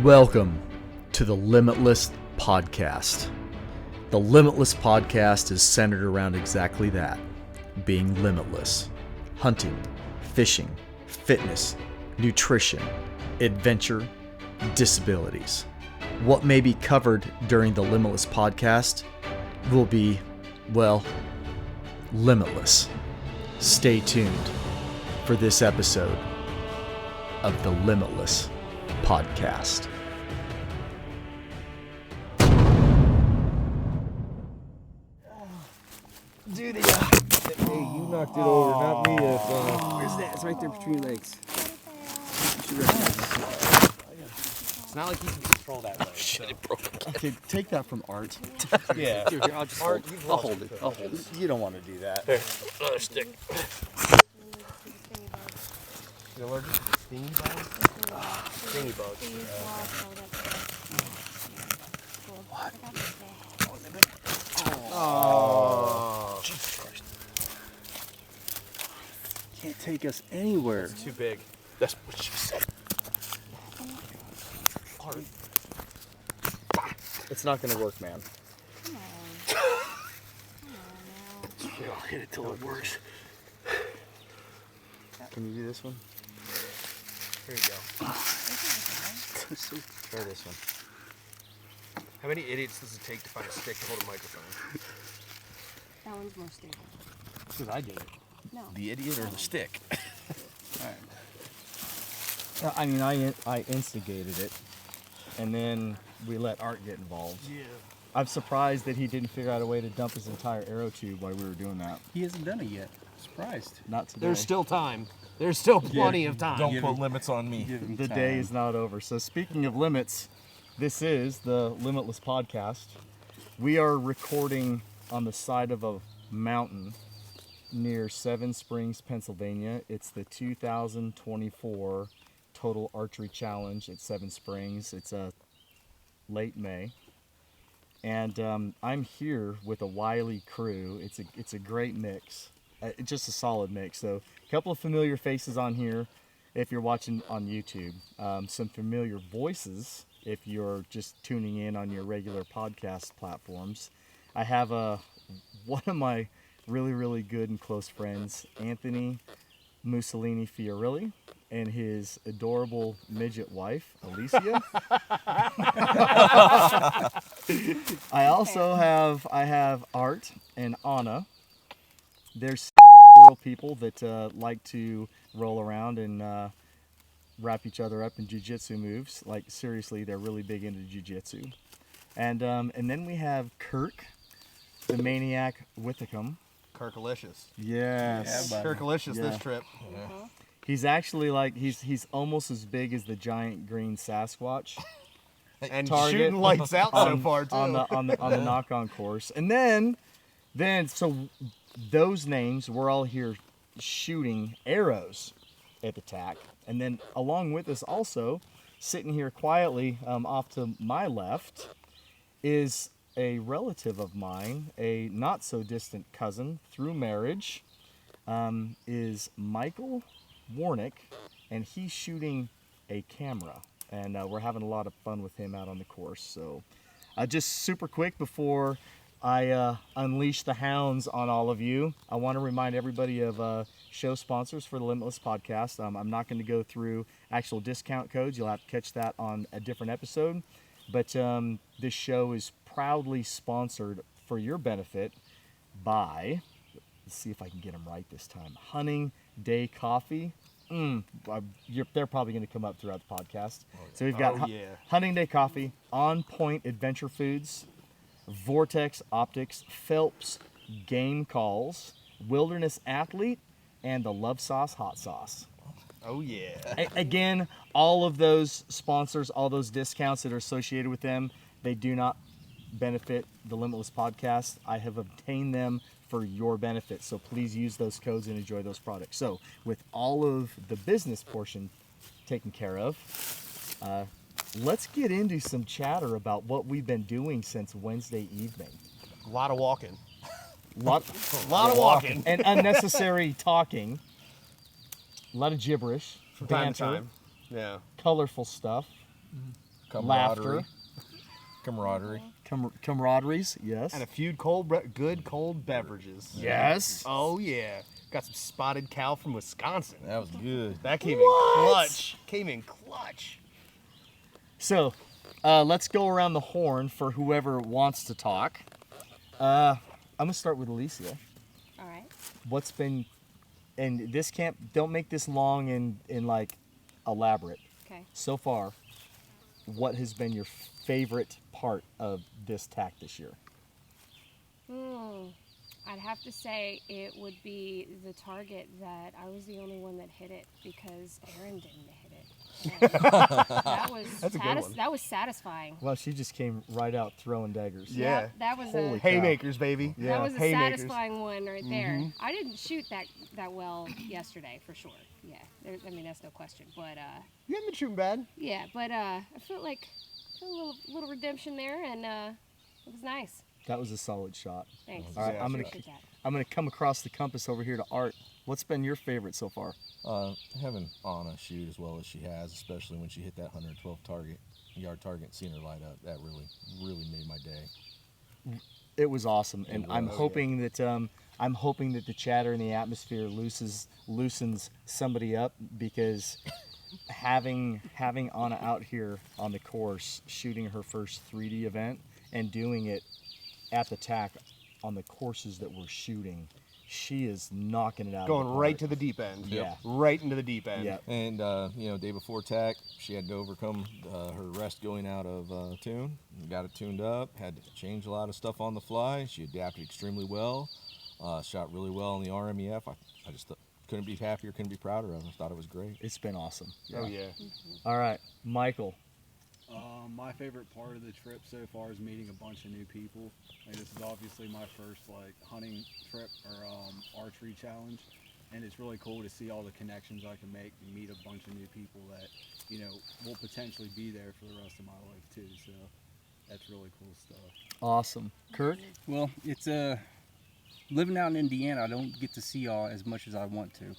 Welcome to the Limitless Podcast. The Limitless Podcast is centered around exactly that, being limitless. Hunting, fishing, fitness, nutrition, adventure, disabilities. What may be covered during the Limitless Podcast will be, well, limitless. Stay tuned for this episode of the Limitless Podcast. Do the hey, you knocked it over, not me. Where's that? It's right there between your legs. It's not like you can control that leg. Shit, it broke. Okay, take that from Art. Yeah. Here, I'll just Art, I'll hold it. I'll hold it. You don't want to do that. There. Another stick. You allergic to stingy bugs? Stingy bugs. What? Oh. Jesus Christ. Can't take us anywhere. It's too big. That's what she said. Art. It's not going to work, man. I'll hit it till it works. Can you do this one? Here you go. Try this one. How many idiots does it take to find a stick to hold a microphone? That one's more stable. Because I did it. No. The idiot or the stick? I mean, I instigated it, and then we let Art get involved. Yeah. I'm surprised that he didn't figure out a way to dump his entire arrow tube while we were doing that. He hasn't done it yet. Surprised. Not today. There's still time. There's still plenty of time. Don't put limits on me. The day is not over. So speaking of limits, this is the Limitless Podcast. We are recording on the side of a mountain near Seven Springs, Pennsylvania. It's the 2024 Total Archery Challenge at Seven Springs. It's late May. And I'm here with a wily crew. It's a great mix. It's just a solid mix. So a couple of familiar faces on here if you're watching on YouTube. Some familiar voices if you're just tuning in on your regular podcast platforms. I have one of my really, really good and close friends, Anthony Mussolini Fiorilli, and his adorable midget wife, Alicia. I also have Art and Anna. There's people that like to roll around and wrap each other up in jiu-jitsu moves. Like seriously, they're really big into jiu-jitsu. And then we have Kirk, the maniac Withicum. Kirkalicious. Yes. Yeah, Kirkalicious Yeah. this trip. He's actually like he's almost as big as the giant green Sasquatch. And Target shooting lights out so far too. on the knock-on course. And then so those names, we're all here shooting arrows at the tack. And then along with us also, sitting here quietly off to my left, is a relative of mine, a not so distant cousin through marriage, is Michael Warnick, and he's shooting a camera. And we're having a lot of fun with him out on the course. So just super quick before I unleash the hounds on all of you, I want to remind everybody of show sponsors for the Limitless Podcast. I'm not going to go through actual discount codes. You'll have to catch that on a different episode. But this show is proudly sponsored for your benefit by, let's see if I can get them right this time, Hunting Day Coffee. They're probably going to come up throughout the podcast. So we've got Hunting Day Coffee, On Point Adventure Foods, Vortex Optics, Phelps Game Calls, Wilderness Athlete, and the Love Sauce Hot Sauce. Oh yeah. Again, all of those sponsors, all those discounts that are associated with them, they do not benefit the Limitless Podcast. I have obtained them for your benefit, so please use those codes and enjoy those products. So with all of the business portion taken care of, let's get into some chatter about what we've been doing since Wednesday evening. A lot of walking. A lot of walking. and unnecessary talking. A lot of gibberish, From time to banter, time. Yeah. colorful stuff. laughter, camaraderies, yes. And a few good cold beverages. Yes. Oh yeah. Got some spotted cow from Wisconsin. That was good. That came in clutch. Came in clutch. So, let's go around the horn for whoever wants to talk. I'm gonna start with Alicia. All right. What's been, and this don't make this long and like elaborate. Okay. So far, what has been your favorite part of this tack this year? I'd have to say it would be the target that I was the only one that hit it because Aaron didn't hit it. That was That's a good one. That was satisfying. Well, she just came right out throwing daggers. Yeah. Yep, that was Holy a cow. Haymakers, baby. that was a Haymakers. satisfying one right there. I didn't shoot that well yesterday for sure. Yeah, I mean that's no question. But You haven't been shooting bad. yeah, but I felt like a little redemption there, and it was nice. That was a solid shot. Thanks. All right, Yeah, I'm gonna Appreciate that. come across the compass over here to Art. What's been your favorite so far? Having Anna shoot as well as she has, especially when she hit that 112 yard target, and seeing her light up, that really made my day. It was awesome, and It I'm was, hoping that the chatter in the atmosphere loosens somebody up, because having Anna out here on the course shooting her first 3D event and doing it at the tack on the courses that we're shooting, she is knocking it out. Going of the right park. to the deep end. Yeah. Right into the deep end. Yeah. And day before tack, she had to overcome her rest going out of tune. Got it tuned up. Had to change a lot of stuff on the fly. She adapted extremely well. Shot really well in the RMEF. I just couldn't be happier, couldn't be prouder of her. I thought it was great. It's been awesome. Oh yeah. All right, Michael. My favorite part of the trip so far is meeting a bunch of new people. Like, this is obviously my first hunting trip or archery challenge, and it's really cool to see all the connections I can make and meet a bunch of new people that will potentially be there for the rest of my life too. So that's really cool stuff. Awesome. Kirk? Well, it's living out in Indiana, I don't get to see y'all as much as I want to.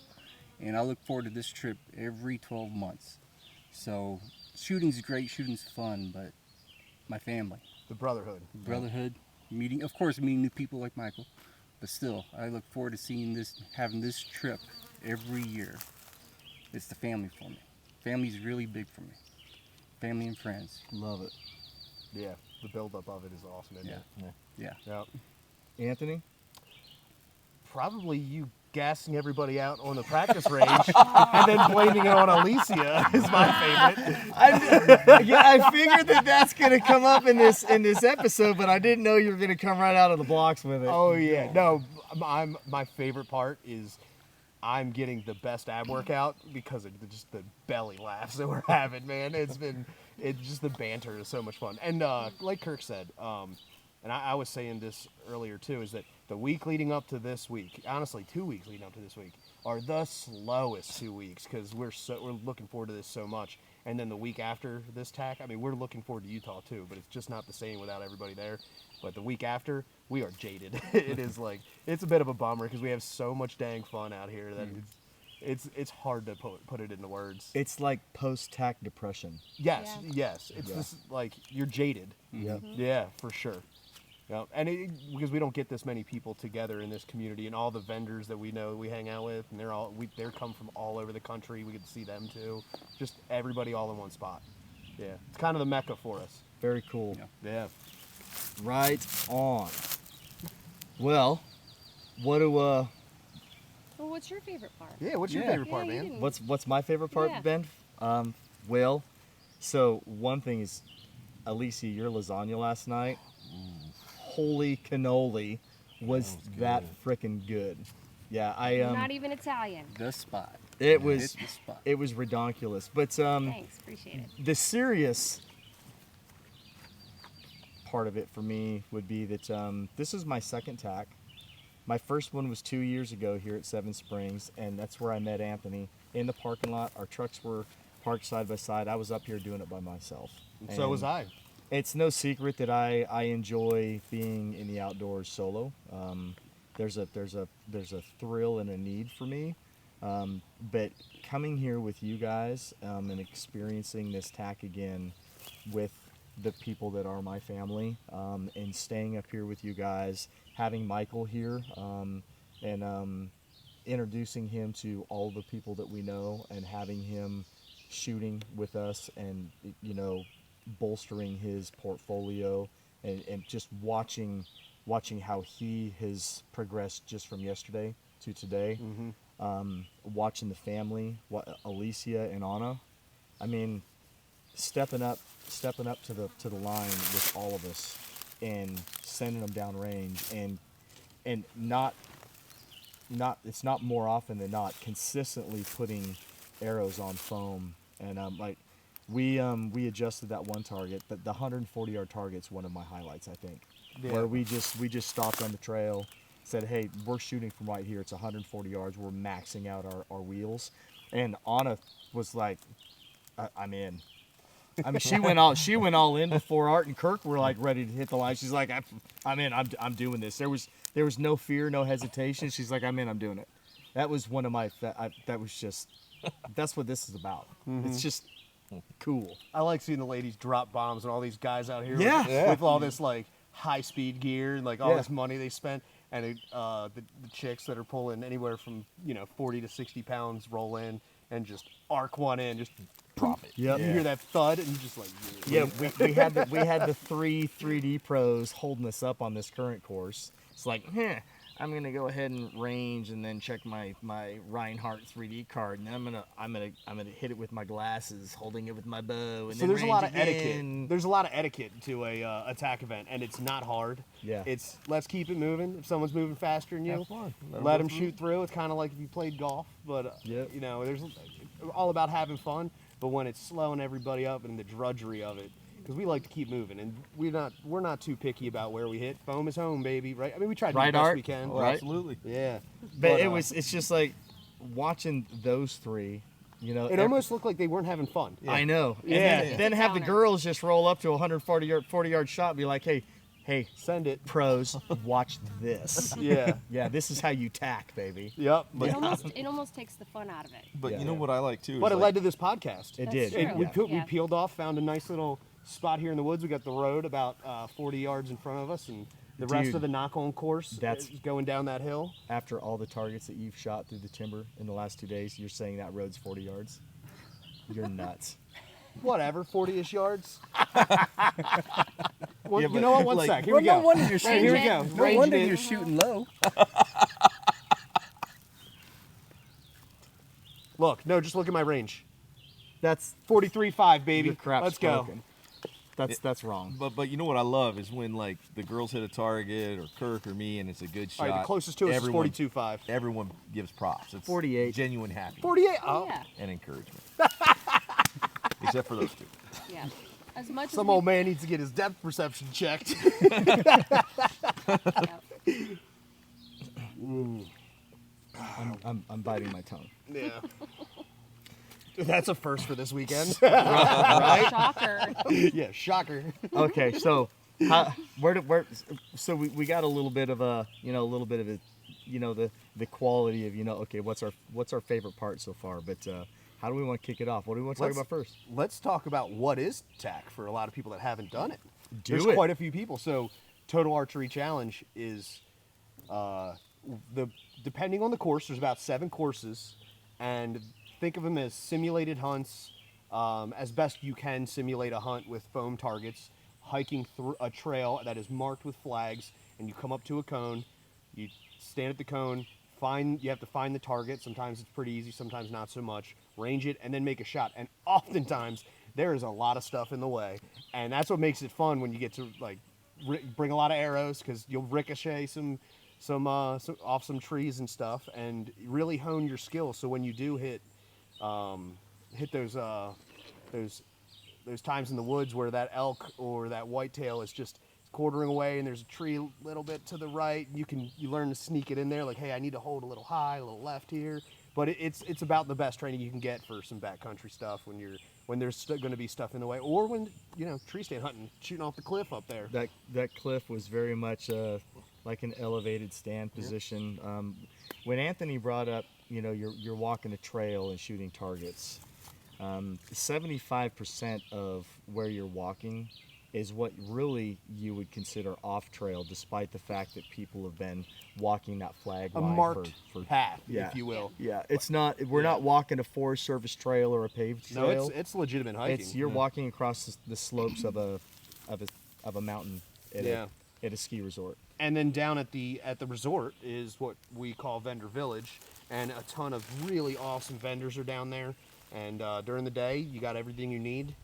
And I look forward to this trip every 12 months. So shooting's great, shooting's fun, but my family, The brotherhood. brotherhood, meeting new people like Michael. But still, I look forward to having this trip every year. It's the family for me. Family's really big for me. Family and friends. Love it. Yeah. The buildup of it is awesome, isn't it? Yeah. Yeah. Anthony? Probably you gassing everybody out on the practice range and then blaming it on Alicia is my favorite. I figured that's gonna come up in this episode, but I didn't know you were gonna come right out of the blocks with it. Oh yeah, no, my favorite part is I'm getting the best ab workout because of just the belly laughs that we're having, man. It's just the banter is so much fun. And like Kirk said, and I was saying this earlier too, is that the week leading up to this week, honestly 2 weeks leading up to this week, are the slowest 2 weeks because we're looking forward to this so much. And then the week after this tack, I mean, we're looking forward to Utah too, but it's just not the same without everybody there. But the week after, we are jaded. It's a bit of a bummer because we have so much dang fun out here that it's hard to put it into words. It's like post-tack depression. Yes, Yeah. yes. It's just like you're jaded. Yep. Yeah, for sure. Yeah, and because we don't get this many people together in this community, and all the vendors that we know we hang out with, and they're come from all over the country. We get to see them too. Just everybody all in one spot. Yeah, it's kind of the mecca for us. Very cool. Yeah. Right on. Well, what do Well, what's your favorite part? Yeah. What's your Yeah. favorite part, Yeah, you man? didn't- what's my favorite part, Yeah. Ben? Well, so one thing is, Alicia, your lasagna last night, holy cannoli, was that frickin' good. Yeah, Not even Italian. The spot. it was It's the spot. it was redonkulous. But Thanks, appreciate it. the serious part of it for me would be that this is my second tack. My first one was 2 years ago here at Seven Springs, and that's where I met Anthony in the parking lot. Our trucks were parked side by side. I was up here doing it by myself. So was And I. It's no secret that I enjoy being in the outdoors solo. There's a thrill and a need for me. But coming here with you guys and experiencing this tack again with the people that are my family, and staying up here with you guys, having Michael here, and introducing him to all the people that we know, and having him shooting with us, and bolstering his portfolio, and just watching how he has progressed just from yesterday to today. Watching the family, Alicia and Anna, I mean, stepping up to the line with all of us, and sending them down range, and not it's not more often than not consistently putting arrows on foam. And like we adjusted that one target, but the 140-yard target's one of my highlights, I think. Yeah. Where we just stopped on the trail, said, hey, we're shooting from right here, it's 140 yards, we're maxing out our wheels. And Anna was like, I'm in. I mean, she went all in before Art and Kirk were like ready to hit the line. She's like, I'm in. I'm doing this. There was no fear, no hesitation. She's like, I'm in. I'm doing it. That was one of my. That was just. That's what this is about. It's just cool. I like seeing the ladies drop bombs and all these guys out here Yeah. with all this like high speed gear and like all this money they spent, and the chicks that are pulling anywhere from 40 to 60 pounds roll in and just arc one in, just drop it. Yep. You hear that thud and you just like We had the three 3D pros holding us up on this current course. It's like, I'm gonna go ahead and range and then check my Reinhardt 3D card, and then I'm gonna hit it with my glasses, holding it with my bow, and so then there's a lot of range etiquette. again. There's a lot of etiquette to a attack event, and it's not hard. Yeah. It's let's keep it moving. If someone's moving faster than you, Have fun. let them shoot through. It's kind of like if you played golf, but Yep. there's all about having fun. But when it's slowing everybody up and the drudgery of it, because we like to keep moving, and we're not too picky about where we hit. Foam is home, baby, right? I mean, we try to do Right, the best Art? we can. Oh, Right. absolutely. Yeah. But it's just like watching those three. It almost looked like they weren't having fun. I know. Yeah. And then have the Counter. girls just roll up to a 40-yard shot and be like, hey, Send it. pros, watch this. Yeah. Yeah, this is how you tack, baby. Yep. It almost takes the fun out of it. But Yeah. you know what I like too? But is it like, led to this podcast. It That's did. true. Yeah. We peeled off, found a nice little spot here in the woods. We got the road about 40 yards in front of us, and the rest Dude, of the knock-on course that's- is going down that hill. After all the targets that you've shot through the timber in the last 2 days, you're saying that road's 40 yards? You're nuts. Whatever, 40-ish yards. Well, Yeah, you know what? One like- sec. Here Well, we go. no wonder you're shooting. Here we go. No Ranged wonder it. you're shooting low. Look, no, just look at my range. That's 43.5, baby. your crap's Let's go. broken. That's wrong. But you know what I love is when like the girls hit a target or Kirk or me and it's a good shot. All right, the closest to us is everyone- 42.5. Everyone gives props. It's 48. genuine happy 48. Oh, Oh, yeah. and encouragement. Except for those two. Yeah. As much some as old man needs to get his depth perception checked. I'm biting my tongue. Yeah. That's a first for this weekend. Shocker. Yeah, shocker. Okay, so so we got a little bit of a the quality of okay, what's our favorite part so far, but how do we want to kick it off? What do we want to talk about first? Let's talk about what is TAC for a lot of people that haven't done it. Do There's it. quite a few people. So, Total Archery Challenge is depending on the course. There's about 7 courses, and think of them as simulated hunts. As best you can simulate a hunt with foam targets, hiking through a trail that is marked with flags, and you come up to a cone. You stand at the cone. You have to find the target. Sometimes it's pretty easy, sometimes not so much. Range it and then make a shot. And oftentimes there is a lot of stuff in the way, and that's what makes it fun when you get to like bring a lot of arrows, because you'll ricochet some off some trees and stuff, and really hone your skills. So when you do hit those times in the woods where that elk or that whitetail is just quartering away and there's a tree a little bit to the right, you learn to sneak it in there, like, hey, I need to hold a little high, a little left here. But it's about the best training you can get for some backcountry stuff when there's going to be stuff in the way, or when tree stand hunting, shooting off the cliff up there. That cliff was very much like an elevated stand position. When Anthony brought up, you're walking a trail and shooting targets. 75% of where you're walking is what really you would consider off trail, despite the fact that people have been walking that flag A line marked for path, yeah. if you will. Yeah, it's not. We're not walking a Forest Service trail or a paved No, trail. it's legitimate hiking. You're walking across the slopes of a mountain at, Yeah. at a ski resort. And then down at the resort is what we call Vendor Village, and a ton of really awesome vendors are down there. And during the day, you got everything you need.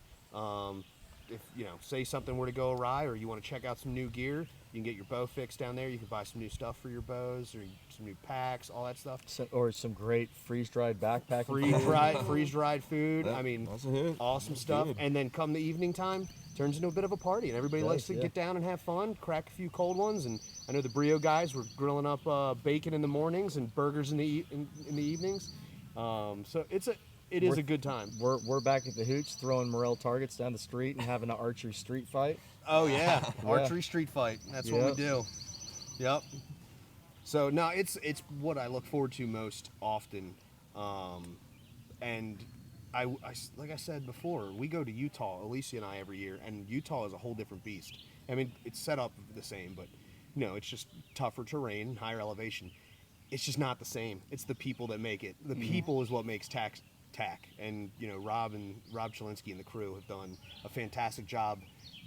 If say something were to go awry, or you want to check out some new gear, you can get your bow fixed down there. You can buy some new stuff for your bows, or some new packs, all that stuff. Or some great freeze-dried backpacking. Freeze-dried food. Yeah, I mean, that's a hit. awesome That's stuff. good. And then come the evening time, turns into a bit of a party, and everybody It likes does, to yeah. get down and have fun, crack a few cold ones. And I know the Brio guys were grilling up bacon in the mornings and burgers in the evenings. So it is a good time. We're back at the Hooch throwing morel targets down the street and having an archery street fight. Oh yeah, archery street fight. That's what we Yep. do. Yep. So no, it's what I look forward to most often, and I like I said before, we go to Utah, Alicia and I, every year, and Utah is a whole different beast. I mean, it's set up the same, but it's just tougher terrain, higher elevation. It's just not the same. It's the people that make it. The people is what makes tack. And Rob Chalinsky and the crew have done a fantastic job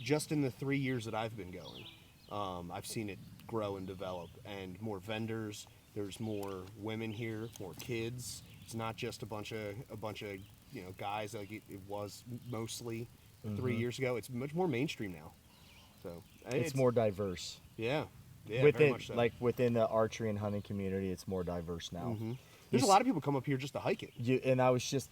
just in the 3 years that I've been going. I've seen it grow and develop, and more vendors. There's more women here, more kids. It's not just a bunch of guys like it was mostly 3 years ago. It's much more mainstream now. So It's more diverse. Yeah, very within much so. within the archery and hunting community, it's more diverse now. There's a lot of people come up here just to hike it. And I was just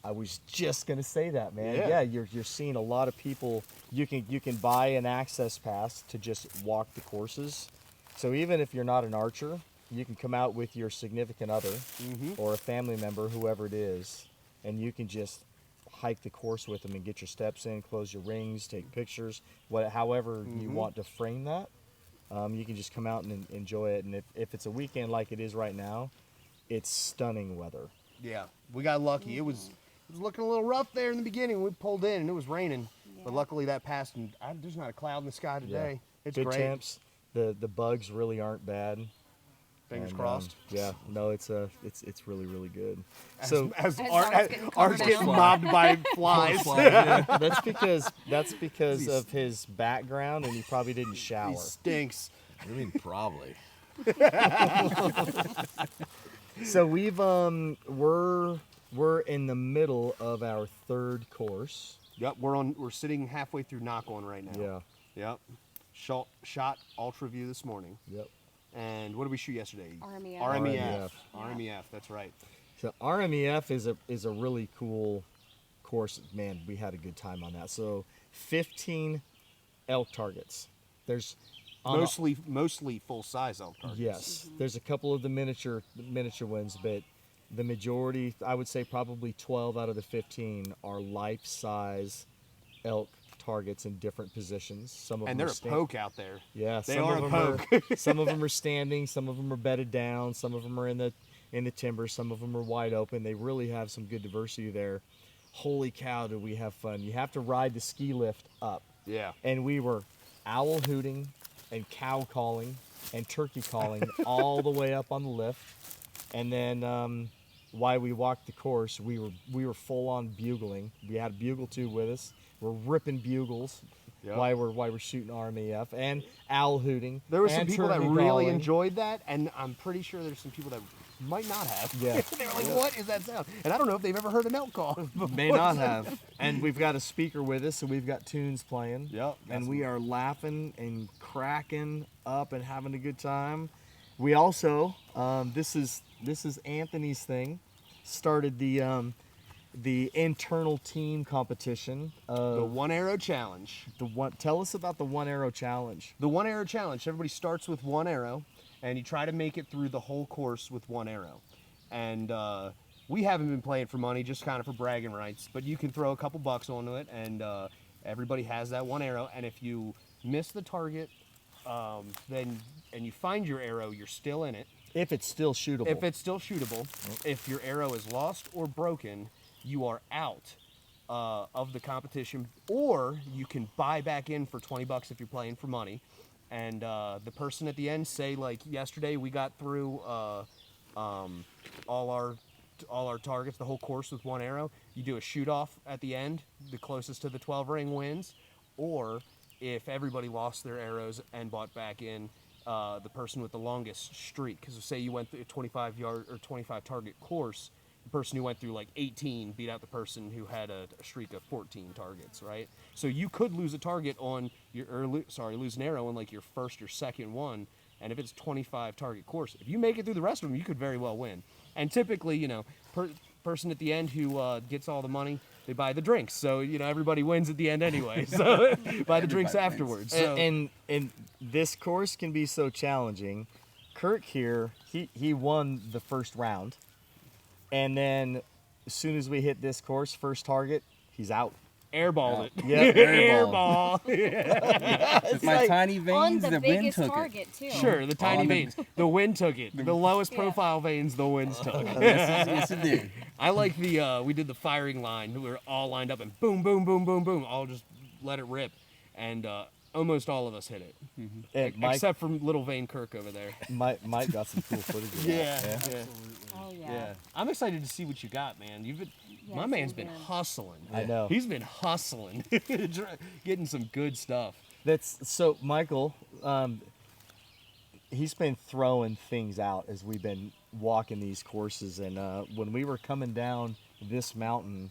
gonna say that, man. Yeah. You're seeing a lot of people. You can buy an access pass to just walk the courses. So even if you're not an archer, you can come out with your significant other or a family member, whoever it is, and you can just hike the course with them and get your steps in, close your rings, take pictures, however you want to frame that. You can just come out and enjoy it. And if it's a weekend like it is right now, it's stunning weather. Yeah, we got lucky. It was looking a little rough there in the beginning. We pulled in and it was raining, but luckily that passed, and there's not a cloud in the sky today. It's Good great. temps. The bugs really aren't bad. Fingers And, crossed. Yeah, no, it's really really good. As So As Art's getting Art's covered getting out. mobbed by flies. that's because of his background, and he probably didn't shower. He stinks. What do you mean, probably? So we're in the middle of our third course. Yep, we're sitting halfway through knock on right now. Yeah. Yep. Shot ultra view this morning. Yep. And what did we shoot yesterday? RMEF. RMEF. Yeah. RMEF. That's right. So RMEF is a really cool course. Man, we had a good time on that. So 15 elk targets. There's Mostly full size elk targets. yes. There's a couple of the miniature ones, but the majority, I would say probably 12 out of the 15 are life size elk targets in different positions. Some of And them they're a poke out there. Yeah, They some are of a them poke. some of them are standing, some of them are bedded down, some of them are in the timber, some of them are wide open. They really have some good diversity there. Holy cow, did we have fun. You have to ride the ski lift up. Yeah. And we were owl hooting and cow calling and turkey calling all the way up on the lift. And then while we walked the course, we were full on bugling. We had a bugle tube with us. We're ripping bugles Yep. while we're shooting RMEF and owl hooting. There were some and people that turkey really calling. enjoyed that, and I'm pretty sure there's some people that might not have. Yeah. They were like, what is that sound? And I don't know if they've ever heard an elk call. May not have. And we've got a speaker with us, so we've got tunes playing. Yep. And we are laughing and cracking up and having a good time. We also, this is Anthony's thing, started the internal team competition. The one arrow challenge. Tell us about the one arrow challenge. The one arrow challenge. Everybody starts with one arrow, and you try to make it through the whole course with one arrow. And we haven't been playing for money, just kind of for bragging rights. But you can throw a couple bucks onto it, and everybody has that one arrow. And if you miss the target, and you find your arrow, you're still in it. If it's still shootable. If it's still shootable, if your arrow is lost or broken, you are out. of the competition, or you can buy back in for $20 if you're playing for money. And the person at the end, say like yesterday, we got through all our targets, the whole course with one arrow. You do a shoot off at the end. The closest to the 12 ring wins. Or if everybody lost their arrows and bought back in, the person with the longest streak. Because say you went through a 25 yard or 25 target course, the person who went through like 18 beat out the person who had a streak of 14 targets, right? So you could lose a target on your, lose an arrow on like your first or second one. And if it's 25 target course, if you make it through the rest of them, you could very well win. And typically, you know, person at the end who gets all the money, they buy the drinks. So, you know, everybody wins at the end anyway. So buy the drinks afterwards. So. And this course can be so challenging. Kirk here, he won the first round. And then as soon as we hit this course, first target, he's out. Airballed it. Yeah, airball. With my like tiny On veins, the the wind biggest took target, too. Sure, the tiny On the- veins. The wind took it. The lowest Yeah. profile veins, the winds took. it. Yes, it did. I like the, we did the firing line. We were all lined up and boom, boom, boom, boom, boom. All just let it rip. And almost all of us hit it. And Mike, Except for little Vane Kirk over there. Mike got some cool footage of that. Yeah. Oh, yeah. Yeah. I'm excited to see what you got, man. My Yes, man's we been do. hustling. I know. He's been hustling. Getting some good stuff. That's so Michael, he's been throwing things out as we've been walking these courses, and when we were coming down this mountain,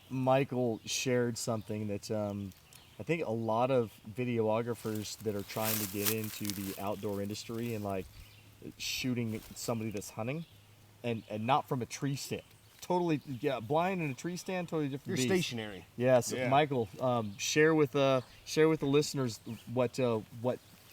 Michael shared something that I think a lot of videographers that are trying to get into the outdoor industry and like shooting somebody that's hunting and not from a tree stand. Totally, yeah, blind in a tree stand, totally different You're beast. stationary. Yeah, so Yeah. Michael, share with the listeners what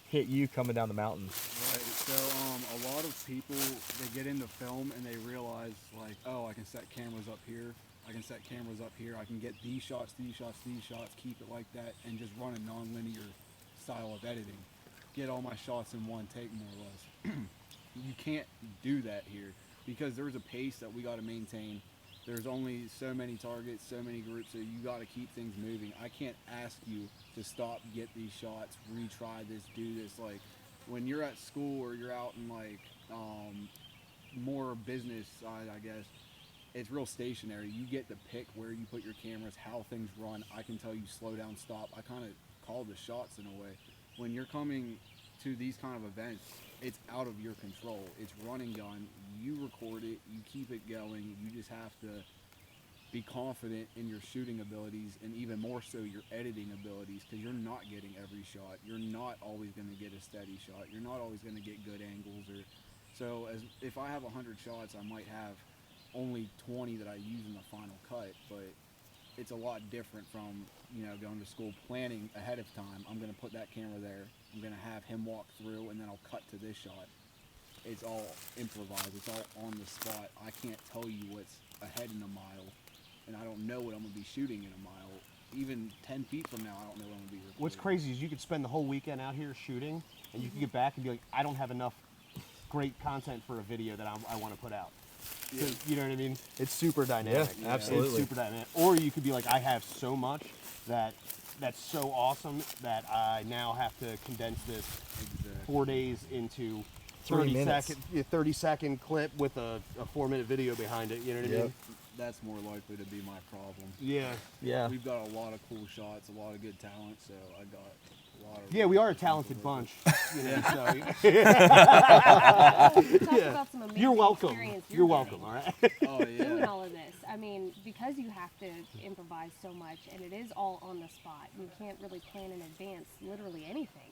hit you coming down the mountain. Right. So a lot of people, they get into film and they realize like, oh, I can set cameras up here. I can set cameras up here. I can get these shots, these shots, these shots, keep it like that, and just run a non-linear style of editing. Get all my shots in one take, more or less. You can't do that here because there's a pace that we got to maintain. There's only so many targets, so many groups, so you got to keep things moving. I can't ask you to stop, get these shots, retry this, do this. Like when you're at school or you're out in like more business side, I guess, it's real stationary. You get to pick where you put your cameras, how things run. I can tell you slow down, stop. I kind of call the shots in a way. When you're coming to these kind of events, it's out of your control. It's run and gun. You record it, you keep it going. You just have to be confident in your shooting abilities and even more so your editing abilities, because you're not getting every shot. You're not always going to get a steady shot. You're not always going to get good angles. So if I have 100 shots, I might have only 20 that I use in the final cut, but it's a lot different from, you know, going to school, planning ahead of time. I'm going to put that camera there. I'm going to have him walk through, and then I'll cut to this shot. It's all improvised. It's all on the spot. I can't tell you what's ahead in a mile, and I don't know what I'm going to be shooting in a mile. Even 10 feet from now, I don't know what I'm going to be recording. What's crazy is you could spend the whole weekend out here shooting, and you can get back and be like, I don't have enough great content for a video that I want to put out. Yeah. So, you know what I mean? It's super dynamic. Yeah, absolutely. It's super dynamic. Or you could be like, I have so much that's so awesome that I now have to condense this 4 days into 3 minutes. 30-second clip with a 4-minute video behind it. You know what I mean? That's more likely to be my problem. Yeah. Yeah. We've got a lot of cool shots, a lot of good talent, so I got a lot of... Yeah, we are a talented bunch. You know, so. Talk about some amazing You're welcome. experience You're getting welcome, all right? Oh, yeah. doing all of this. I mean, because you have to improvise so much, and it is all on the spot, and you can't really plan in advance literally anything.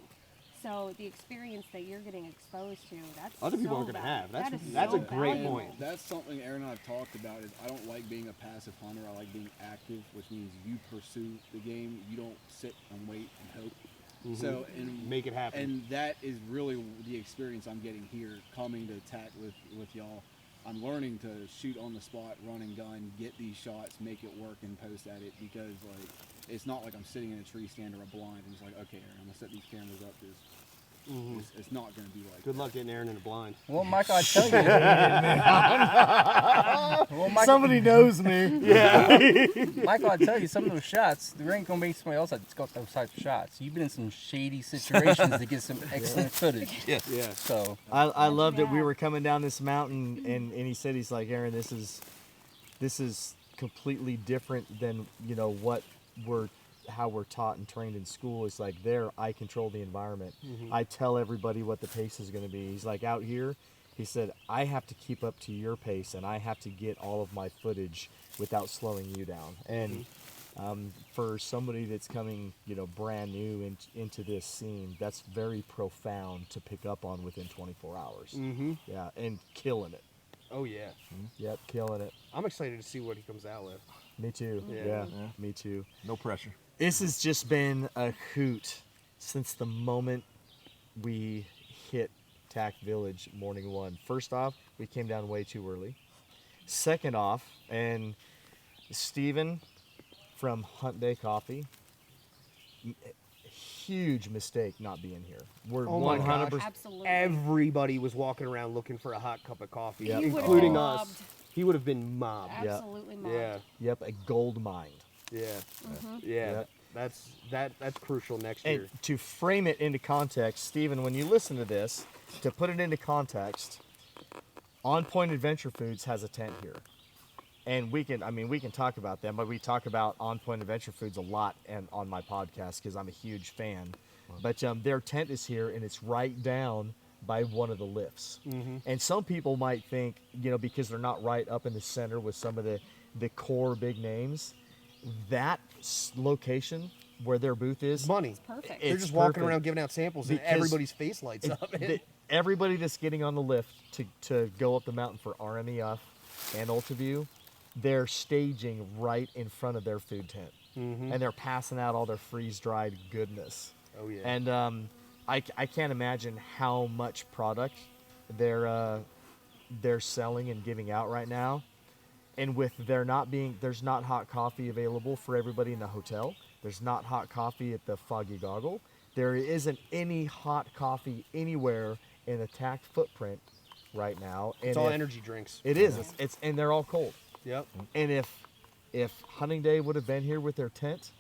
So the experience that you're getting exposed to, that's Other people so aren't gonna have. That is That's so a great valuable. point. That's something Aaron and I have talked about. Is I don't like being a passive hunter. I like being active, which means you pursue the game. You don't sit and wait and hope. So and Make it happen. And that is really the experience I'm getting here, coming to attack with y'all. I'm learning to shoot on the spot, run and gun, get these shots, make it work, and post at it, because like it's not like I'm sitting in a tree stand or a blind and it's like, okay, Aaron, I'm gonna set these cameras up. Just It's not going to be like Good that. luck getting Aaron in a blind. Well, Mike, I tell you. Well, Mike, Somebody knows me. Michael, I tell you, some of those shots, there ain't gonna be somebody else that's got those types of shots. You've been in some shady situations to get some excellent footage. Yeah. Yeah. So I loved it. We Yeah. were coming down this mountain, and he said, he's like, Aaron, this is completely different than how we're taught and trained in school. It's like there, I control the environment. I tell everybody what the pace is going to be. He's like, out here, he said, I have to keep up to your pace, and I have to get all of my footage without slowing you down. And for somebody that's coming, brand new into this scene, that's very profound to pick up on within 24 hours. Yeah, and killing it. Oh yeah. Yep, killing it. I'm excited to see what he comes out with. Me too. Yeah. Yeah, me too. No pressure. This has just been a hoot since the moment we hit Tack Village morning one. First off, we came down way too early. Second off, and Steven from Hunt Day Coffee, huge mistake not being here. We're Oh my 100%. gosh. Absolutely. Everybody was walking around looking for a hot cup of coffee, Yep. He would've including been us. mobbed. He would have been mobbed. Absolutely mobbed. Yeah. Yep, a gold mine. Yeah. Mm-hmm. Yeah. Yep. That's crucial next And year. to frame it into context, Steven, when you listen to this, to put it into context, On Point Adventure Foods has a tent here. And we can talk about them, but we talk about On Point Adventure Foods a lot and on my podcast because I'm a huge fan. But their tent is here, and it's right down by one of the lifts. And some people might think, because they're not right up in the center with some of the core big names, that location where their booth is, Money. Perfect. They're It's just walking perfect. around giving out samples, and Because everybody's face lights up. everybody that's getting on the lift to go up the mountain for RMEF and Ultiview, they're staging right in front of their food tent, and they're passing out all their freeze-dried goodness. Oh yeah. And I can't imagine how much product they're selling and giving out right now. And with there's not hot coffee available for everybody in the hotel. There's not hot coffee at the Foggy Goggle. There isn't any hot coffee anywhere in the Tack footprint right now. And It's all energy drinks. It is. And they're all cold. Yep. And if Hunting Day would have been here with their tent,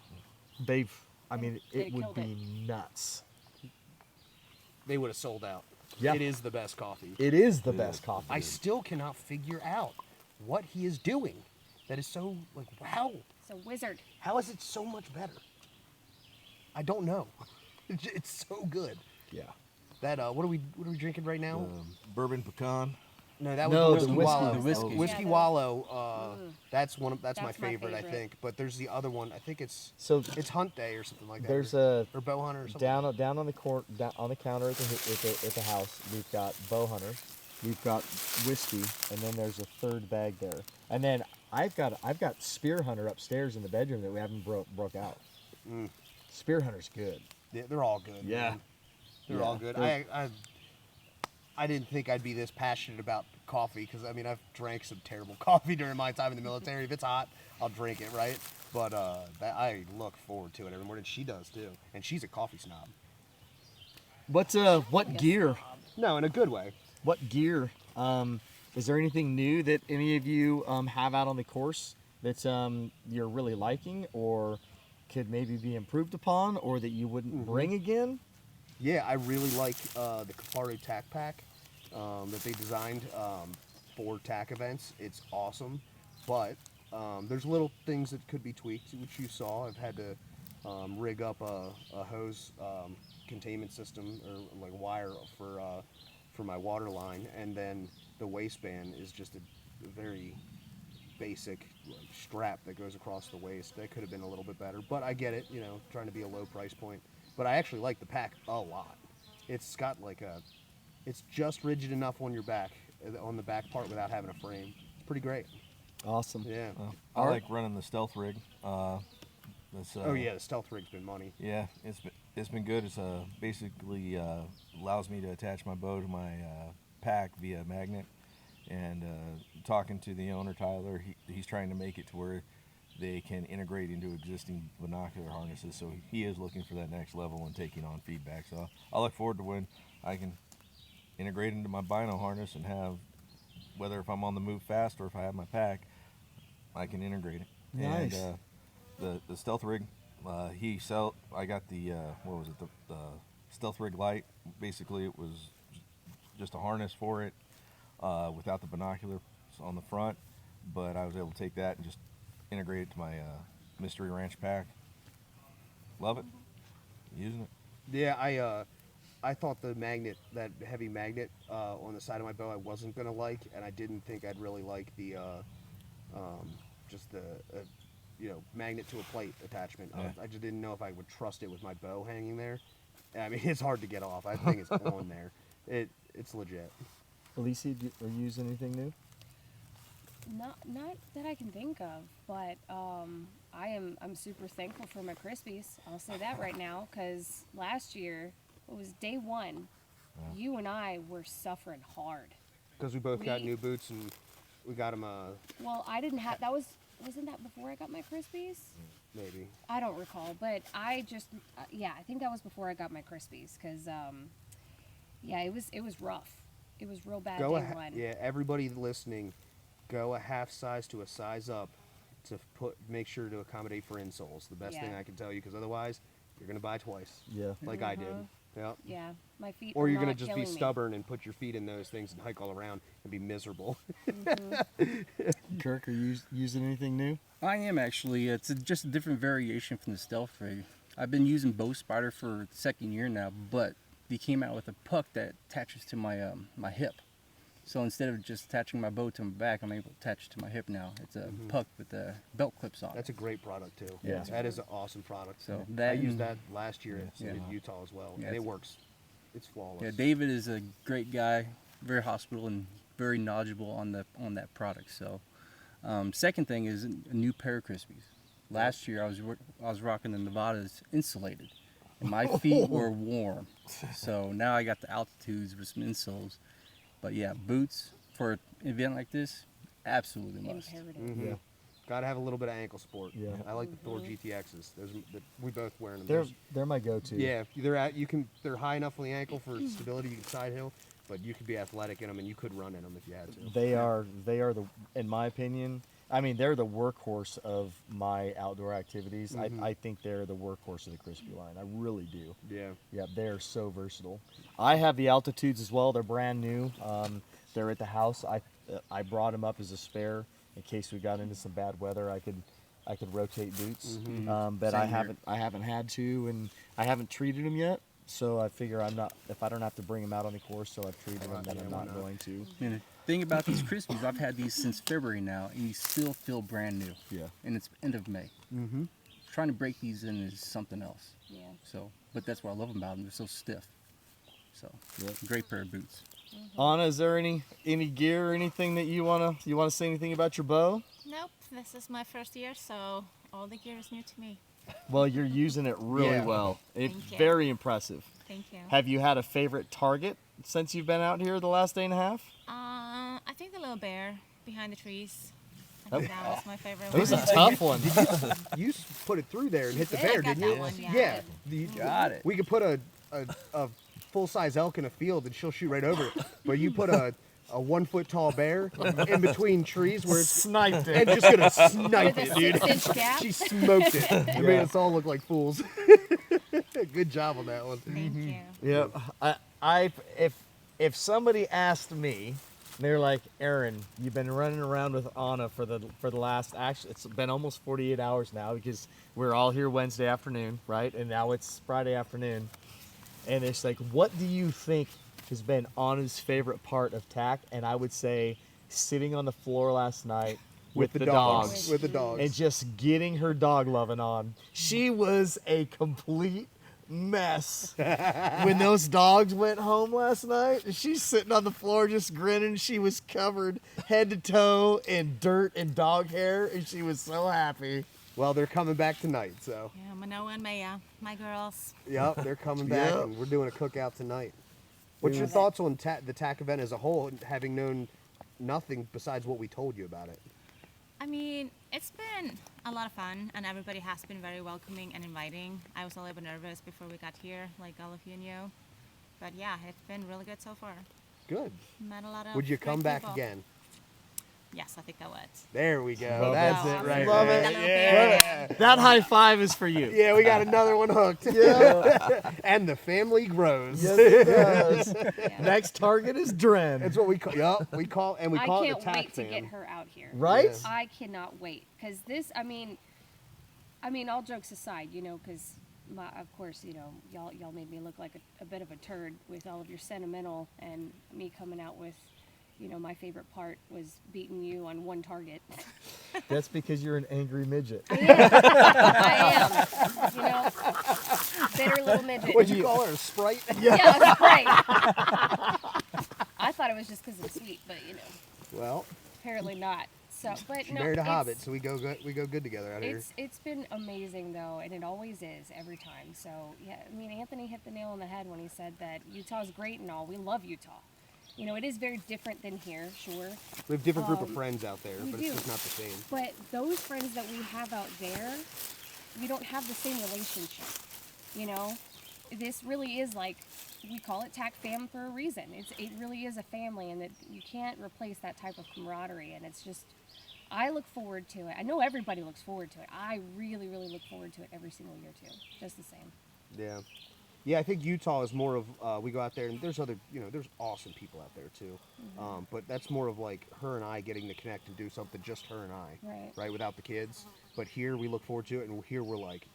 it They would killed be nuts. They would have sold out. Yeah. It is the best coffee. It is the best coffee. I still cannot figure out what he is doing. That is so wow. So wizard. How is it so much better? I don't know. It's so good. Yeah. That what are we drinking right now? Bourbon pecan. No, that No, was the Whiskey whiskey. Wallow. The whiskey. Whiskey Yeah, Wallow. That's my That's my favorite, I favorite. think. But there's the other one. I think it's So Hunt Day or something like that. there's or a Bow Hunter or something. down on the on the counter at the house. We've got Bow Hunter, we've got whiskey, and then there's a third bag there. And then I've got Spear Hunter upstairs in the bedroom that we haven't broke out. Spear Hunter's good. Yeah, they're all good. Yeah. Man. They're Yeah. all good. I didn't think I'd be this passionate about coffee because I've drank some terrible coffee during my time in the military. If it's hot, I'll drink it, right? But I look forward to it every morning. She does too, and she's a coffee snob. What gear? No, in a good way. What gear? Is there anything new that any of you have out on the course that you're really liking, or could maybe be improved upon, or that you wouldn't bring again? Yeah, I really like the Kafari Tack Pack that they designed for tack events. It's awesome, but there's little things that could be tweaked, which you saw. I've had to rig up a hose containment system or like wire for my water line, and then the waistband is just a very basic strap that goes across the waist. That could have been a little bit better, but I get it, trying to be a low price point. But I actually like the pack a lot. It's got it's just rigid enough on your back, on the back part without having a frame. It's pretty great. Awesome. Yeah. I like running the stealth rig. That's, Oh yeah, the stealth rig's been money. Yeah, it's been good. It's basically allows me to attach my bow to my pack via magnet. And talking to the owner Tyler, he's trying to make it to where they can integrate into existing binocular harnesses. So he is looking for that next level and taking on feedback. So I look forward to when I can integrate into my bino harness and have, whether if I'm on the move fast or if I have my pack, I can integrate it. Nice. And the stealth rig, I got the what was it, the stealth rig light. Basically, it was just a harness for it without the binoculars on the front, but I was able to take that and just integrate it to my mystery ranch pack. Love it. Using it. Yeah, I thought the magnet, that heavy magnet on the side of my bow, I wasn't gonna like, and I didn't think I'd really like the just the magnet to a plate attachment. Yeah. I just didn't know if I would trust it with my bow hanging there. I mean, it's hard to get off. I think it's on there. It's legit. Alicia, are you using anything new? Not that I can think of, but I'm super thankful for my Crispies. I'll say that right now, because last year, it was day one, you and I were suffering hard. Because we both got new boots and we got them. Well, I didn't have. Wasn't that before I got my Crispies? Maybe. I don't recall, but I just I think that was before I got my Crispies, because it was rough. It was real bad day one. Yeah, everybody listening, go a half size to a size up to make sure to accommodate for insoles. The best thing I can tell you, because otherwise you're gonna buy twice. Yeah. Like I did. Yeah. Yeah, my feet. Or were you're gonna not just be killing me. stubborn and put your feet in those things and hike all around and be miserable. Kirk, are you using anything new? I am actually. It's just a different variation from the stealth rig. I've been using Bow Spider for the second year now, but they came out with a puck that attaches to my my hip. So instead of just attaching my bow to my back, I'm able to attach it to my hip now. It's a puck with the belt clips on. That's a great product too. Yeah. That is an awesome product. So I that used that last year Yeah. in Utah as well, Yeah, and it it's- works. It's flawless. Yeah, David is a great guy, very hospitable and very knowledgeable on that product. So, second thing is a new pair of Crispies. Last year I was rocking the Nevadas insulated, and my feet were warm. So now I got the altitudes with some insoles. But yeah, boots for an event like this, absolutely must. Imperative. Yeah. Got to have a little bit of ankle support. Yeah. I like the Thor GTXs. We both wearing them. They're my go-to. Yeah, they're high enough on the ankle for stability. You can side hill, but you could be athletic in them, and you could run in them if you had to. They are the, in my opinion, I mean, they're the workhorse of my outdoor activities. I think they're the workhorse of the Crispy line. I really do. Yeah. Yeah, they're so versatile. I have the altitudes as well. They're brand new. They're at the house. I brought them up as a spare in case we got into some bad weather. I could rotate boots. But Same I here. haven't had to, and I haven't treated them yet. So I figure if I don't have to bring them out on the course, so I've treated them, then yeah, I'm why not not? going to. And the thing about these Crispies, I've had these since February now, and these still feel brand new. Yeah. And it's end of May. Mm-hmm. Trying to break these in is something else. Yeah. So, but that's what I love about them. They're so stiff. So, Yep. great pair of boots. Anna, is there any gear or anything that you wanna say anything about your bow? Nope, this is my first year, so all the gear is new to me. Well, you're using it really Yeah. well. It's Thank you. very impressive. Thank you. Have you had a favorite target since you've been out here the last day and a half? I think the little bear behind the trees. I think that was my favorite It was a one. tough one. You put it through there and hit the did, bear, I got didn't that you? one, yeah. Yeah. Got it. We could put a full-size elk in a field and she'll shoot right over it. But you put a 1 foot tall bear in between trees where it's Sniped and it. just gonna snipe With it, a dude. 6-inch gap. She smoked it. It made us all look like fools. Good job on that one. Thank you. Yeah. If somebody asked me, they're like, Aaron, you've been running around with Anna for the last, actually it's been almost 48 hours now, because we're all here Wednesday afternoon, right? And now it's Friday afternoon. And it's like, what do you think has been Anna's favorite part of TAC? And I would say sitting on the floor last night with the dogs. With the dogs. And just getting her dog loving on. She was a complete mess when those dogs went home last night. She's sitting on the floor just grinning. She was covered head to toe in dirt and dog hair, and she was so happy. Well, they're coming back tonight, so. Yeah, Manoa and Maya, my girls. Yep, they're coming back, Yep. and we're doing a cookout tonight. What's your thoughts on the TAC event as a whole, having known nothing besides what we told you about it? I mean, it's been a lot of fun, and everybody has been very welcoming and inviting. I was a little bit nervous before we got here, like all of you knew. But yeah, it's been really good so far. Good. Met a lot of Would you great come back people. again? Yes, I think I would. There we go. Love That's it. it right Love there. it. That little Yeah. bear. That high five is for you. Yeah, we got another one hooked. And the family grows. Yes, it does. Yeah. Next target is Dren. That's what we call. Yup, we call I it the can't tack wait to fam. get her out here. Right? Yeah. I cannot wait because this. I mean, all jokes aside, because of course, y'all made me look like a bit of a turd with all of your sentimental and me coming out with, my favorite part was beating you on one target. That's because you're an angry midget. I am, bitter little midget. What'd you call her? A Sprite? Yeah, that's right. I thought it was just because it's sweet, but Well, apparently not. So, but she no, married a it's- hobbit, so we go good. We go good together out here. It's been amazing though, and it always is every time. So yeah, I mean Anthony hit the nail on the head when he said that Utah's great and all. We love Utah. It is very different than here, sure. We have a different group of friends out there, we but it's do. just not the same. But those friends that we have out there, we don't have the same relationship. This really is like, we call it TAC fam for a reason. It really is a family, and that you can't replace that type of camaraderie. And it's just, I look forward to it. I know everybody looks forward to it. I really, really look forward to it every single year too. Just the same. Yeah. Yeah, I think Utah is more of, we go out there and there's other, there's awesome people out there too. But that's more of like her and I getting to connect and do something, just her and I. Right. Without the kids. But here we look forward to it, and here we're like,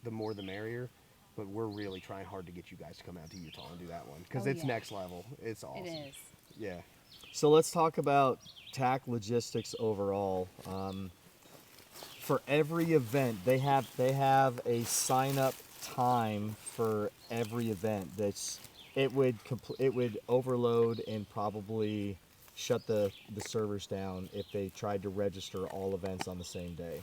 the more the merrier. But we're really trying hard to get you guys to come out to Utah and do that one. Because Oh, it's yeah. next level. It's awesome. It is. Yeah. So let's talk about TAC logistics overall. For every event, they have a sign up time for every event. It would overload and probably shut the servers down if they tried to register all events on the same day.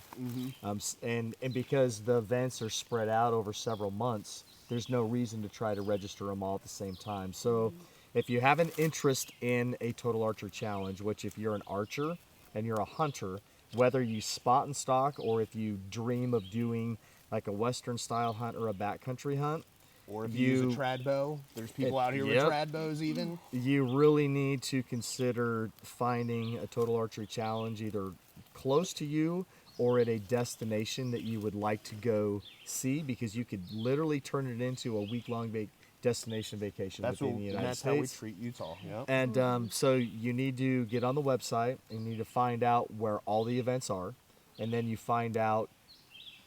And because the events are spread out over several months, there's no reason to try to register them all at the same time. So if you have an interest in a Total Archery Challenge, which if you're an archer and you're a hunter, whether you spot and stalk or if you dream of doing like a Western style hunt or a backcountry hunt, Or if you use a trad bow, there's people out here with Yep. trad bows even. you really need to consider finding a Total Archery Challenge either close to you or at a destination that you would like to go see, because you could literally turn it into a week-long destination vacation That's within what. the And United that's how we States. treat Utah. Yeah. And so you need to get on the website and you need to find out where all the events are, and then you find out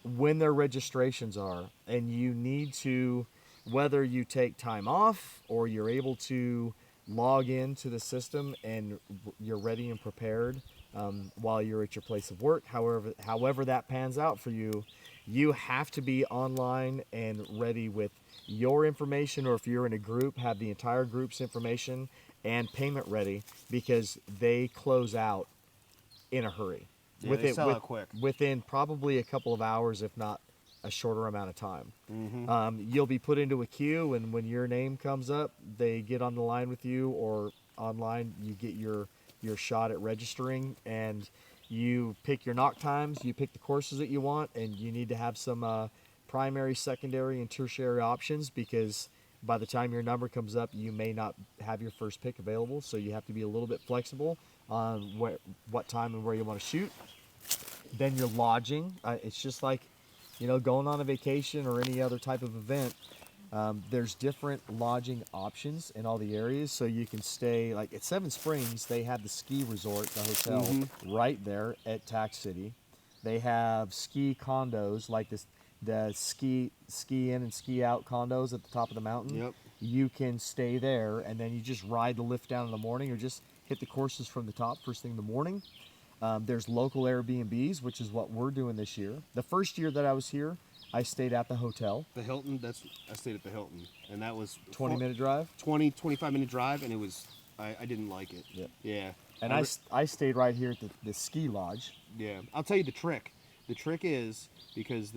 when their registrations are, and you need to, whether you take time off or you're able to log into the system and you're ready and prepared while you're at your place of work, however that pans out for you, you have to be online and ready with your information, or if you're in a group, have the entire group's information and payment ready, because they close out in a hurry. Yeah, they sell out quick. Within probably a couple of hours, if not a shorter amount of time. You'll be put into a queue, and when your name comes up, they get on the line with you, or online you get your shot at registering, and you pick your knock times, you pick the courses that you want, and you need to have some primary, secondary, and tertiary options, because by the time your number comes up, you may not have your first pick available, so you have to be a little bit flexible on what time and where you want to shoot. Then your lodging, it's just like, going on a vacation or any other type of event. There's different lodging options in all the areas, so you can stay, like at Seven Springs, they have the ski resort, the hotel, right there at Tack City. They have ski condos, like the ski in and ski out condos at the top of the mountain. Yep. You can stay there, and then you just ride the lift down in the morning, or just hit the courses from the top first thing in the morning. There's local Airbnbs, which is what we're doing this year. The first year that I was here, I stayed at the hotel. The Hilton. I stayed at the Hilton, and that was 20-minute drive. 25-minute drive, and it was. I didn't like it. Yep. Yeah. And I stayed right here at the ski lodge. Yeah, I'll tell you the trick. The trick is because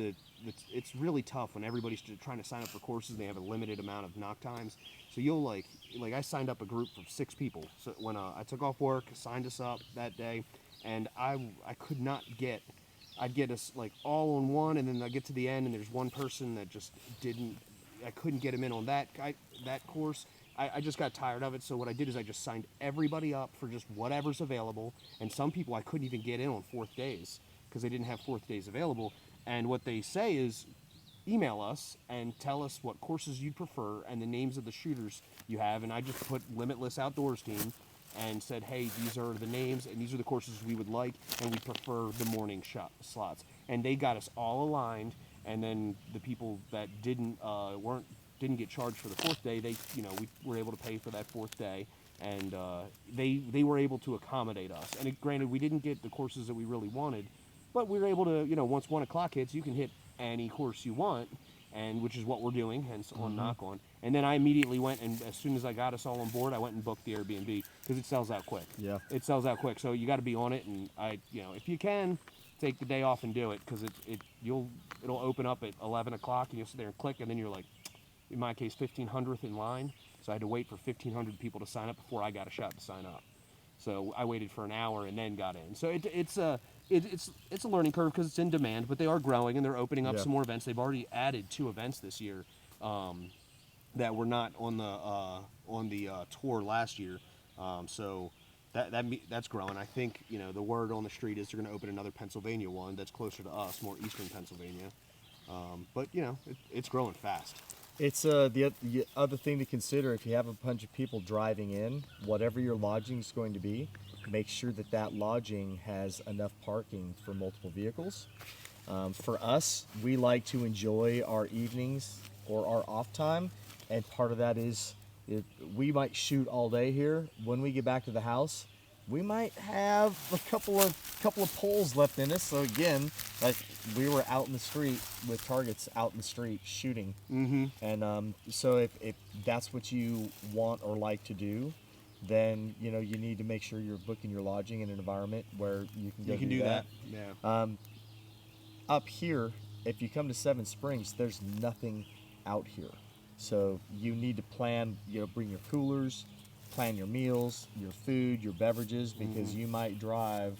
it's really tough when everybody's trying to sign up for courses and they have a limited amount of knock times. So you'll like I signed up a group of 6 people. So when I took off work, signed us up that day, and I could not get. I'd get us like all on one, and then I get to the end, and there's one person that just didn't. I couldn't get him in on that course. I just got tired of it. So what I did is I just signed everybody up for just whatever's available, and some people I couldn't even get in on 4th days because they didn't have 4th days available. And what they say is, email us and tell us what courses you'd prefer and the names of the shooters you have. And I just put Limitless Outdoors team and said, hey, these are the names and these are the courses we would like, and we prefer the morning slots. And they got us all aligned. And then the people that didn't get charged for the 4th day, we were able to pay for that 4th day, and they were able to accommodate us. And granted, we didn't get the courses that we really wanted, but we were able to, once 1 o'clock hits, you can hit any course you want, and which is what we're doing, hence on Knock On. And then I immediately went, and as soon as I got us all on board, I went and booked the Airbnb because it sells out quick. Yeah. It sells out quick, so you got to be on it. And if you can, take the day off and do it, because it'll open up at 11 o'clock, and you'll sit there and click, and then you're like, in my case, 1,500th in line. So I had to wait for 1,500 people to sign up before I got a shot to sign up. So I waited for an hour and then got in. So it's a learning curve because it's in demand, but they are growing and they're opening up some more events. They've already added 2 events this year that were not on the tour last year. So that's growing. I think the word on the street is they're going to open another Pennsylvania one that's closer to us, more eastern Pennsylvania. But it's growing fast. It's the other thing to consider if you have a bunch of people driving in, whatever your lodging is going to be, make sure that lodging has enough parking for multiple vehicles. For us, we like to enjoy our evenings or our off time, and part of that is we might shoot all day here. When we get back to the house, we might have a couple of poles left in us. So again, like we were out in the street with targets out in the street shooting. Mm-hmm. And so if that's what you want or like to do, then you need to make sure you're booking your lodging in an environment where you can do that. Yeah. Up here, if you come to Seven Springs, there's nothing out here. So you need to plan. Bring your coolers. Plan your meals, your food, your beverages, because you might drive